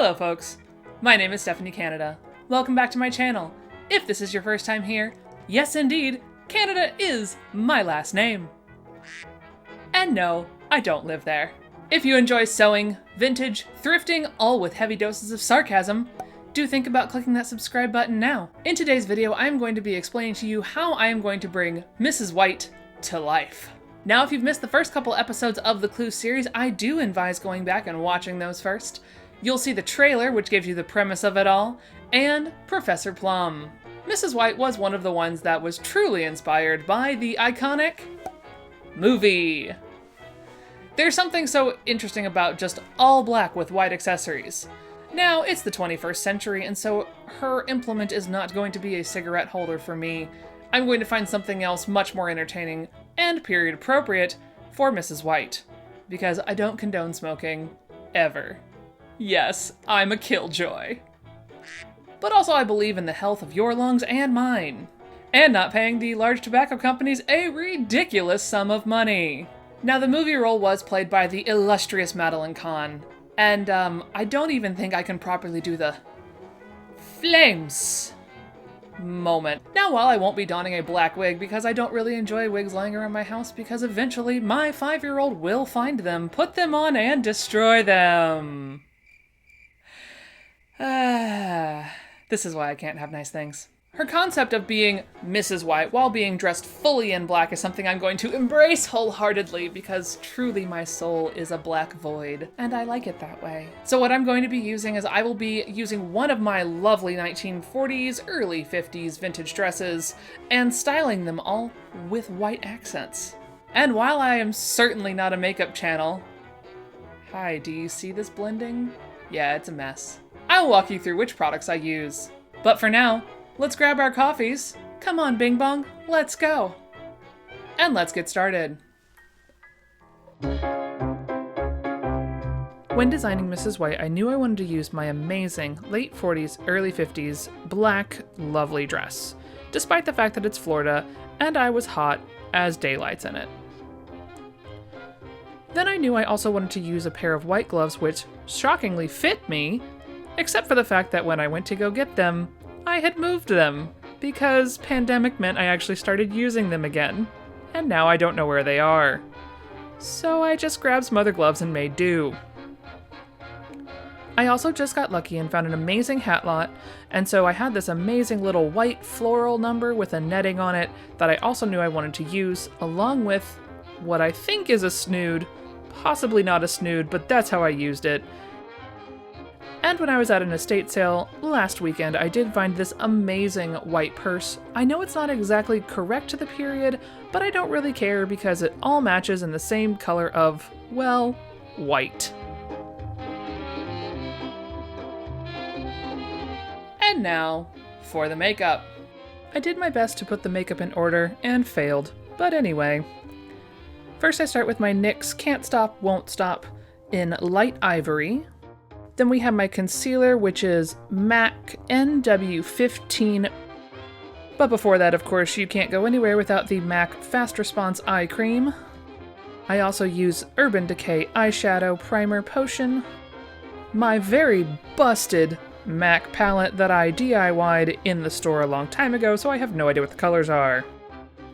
Hello folks, my name is Stephanie Canada. Welcome back to my channel. If this is your first time here, yes indeed, Canada is my last name. And no, I don't live there. If you enjoy sewing, vintage, thrifting, all with heavy doses of sarcasm, do think about clicking that subscribe button now. In today's video, I'm going to be explaining to you how I am going to bring Mrs. White to life. Now, if you've missed the first couple episodes of the Clue series, I do advise going back and watching those first. You'll see the trailer, which gives you the premise of it all, and Professor Plum. Mrs. White was one of the ones that was truly inspired by the iconic movie. There's something so interesting about just all black with white accessories. Now, it's the 21st century, and so her implement is not going to be a cigarette holder for me. I'm going to find something else much more entertaining and period appropriate for Mrs. White, because I don't condone smoking, ever. Yes, I'm a killjoy. But also I believe in the health of your lungs and mine, and not paying the large tobacco companies a ridiculous sum of money. Now, the movie role was played by the illustrious Madeline Kahn, and I don't even think I can properly do the flames moment. Now, while I won't be donning a black wig because I don't really enjoy wigs lying around my house because eventually my 5-year-old will find them, put them on, and destroy them. This is why I can't have nice things. Her concept of being Mrs. White while being dressed fully in black is something I'm going to embrace wholeheartedly because truly my soul is a black void, and I like it that way. So what I'm going to be using is I will be using one of my lovely 1940s, early 50s vintage dresses and styling them all with white accents. And while I am certainly not a makeup channel, hi, do you see this blending? Yeah, it's a mess. I'll walk you through which products I use. But for now, let's grab our coffees. Come on, Bing Bong, let's go. And let's get started. When designing Mrs. White, I knew I wanted to use my amazing late 40s, early 50s, black, lovely dress, despite the fact that it's Florida and I was hot as daylight's in it. Then I knew I also wanted to use a pair of white gloves which shockingly fit me, except for the fact that when I went to go get them, I had moved them, because pandemic meant I actually started using them again, and now I don't know where they are. So I just grabbed some other gloves and made do. I also just got lucky and found an amazing hat lot, and so I had this amazing little white floral number with a netting on it that I also knew I wanted to use, along with what I think is a snood, possibly not a snood, but that's how I used it. And when I was at an estate sale last weekend, I did find this amazing white purse. I know it's not exactly correct to the period, but I don't really care because it all matches in the same color of, well, white. And now, for the makeup. I did my best to put the makeup in order and failed, but anyway. First I start with my NYX Can't Stop, Won't Stop in light ivory. Then we have my concealer, which is MAC NW15. But before that, of course, you can't go anywhere without the MAC Fast Response Eye Cream. I also use Urban Decay Eyeshadow Primer Potion. My very busted MAC palette that I DIY'd in the store a long time ago, so I have no idea what the colors are.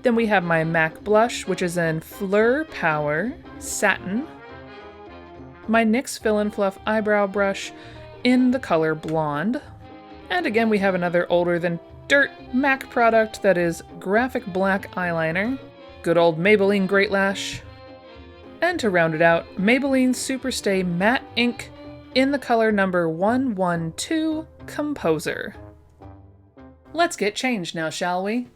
Then we have my MAC Blush, which is in Fleur Power Satin. My NYX Fill and Fluff Eyebrow Brush in the color Blonde. And again, we have another older than dirt MAC product that is Graphic Black Eyeliner. Good old Maybelline Great Lash. And to round it out, Maybelline Superstay Matte Ink in the color number 112 Composer. Let's get changed now, shall we?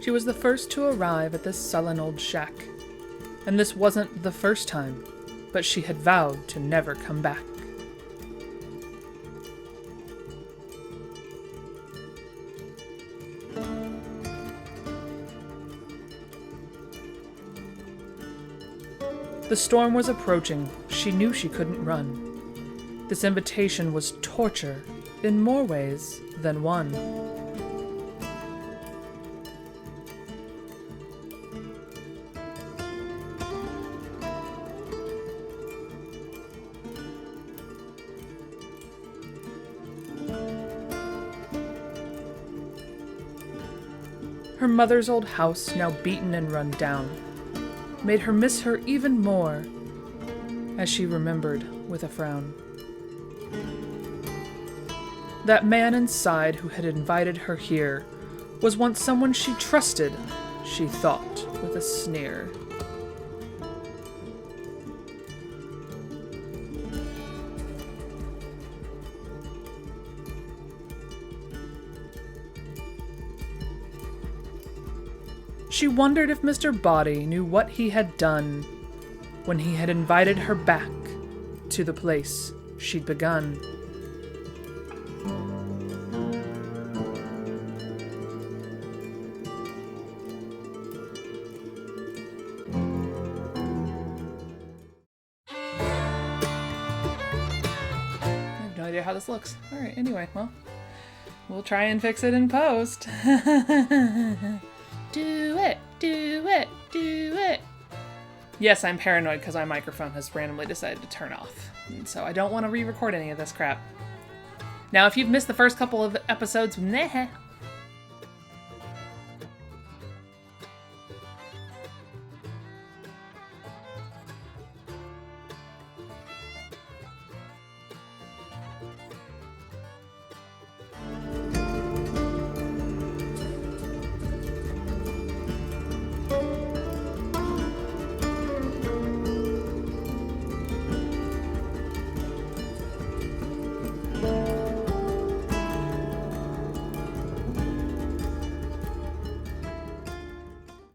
She was the first to arrive at this sullen old shack. And this wasn't the first time, but she had vowed to never come back. The storm was approaching. She knew she couldn't run. This invitation was torture in more ways than one. Her mother's old house, now beaten and run down, made her miss her even more, as she remembered with a frown. That man inside who had invited her here was once someone she trusted, she thought with a sneer. She wondered if Mr. Body knew what he had done when he had invited her back to the place she'd begun. I have no idea how this looks. Alright, anyway, well, we'll try and fix it in post. Do it, do it, do it. Yes, I'm paranoid because my microphone has randomly decided to turn off. And so I don't want to re-record any of this crap. Now, if you've missed the first couple of episodes,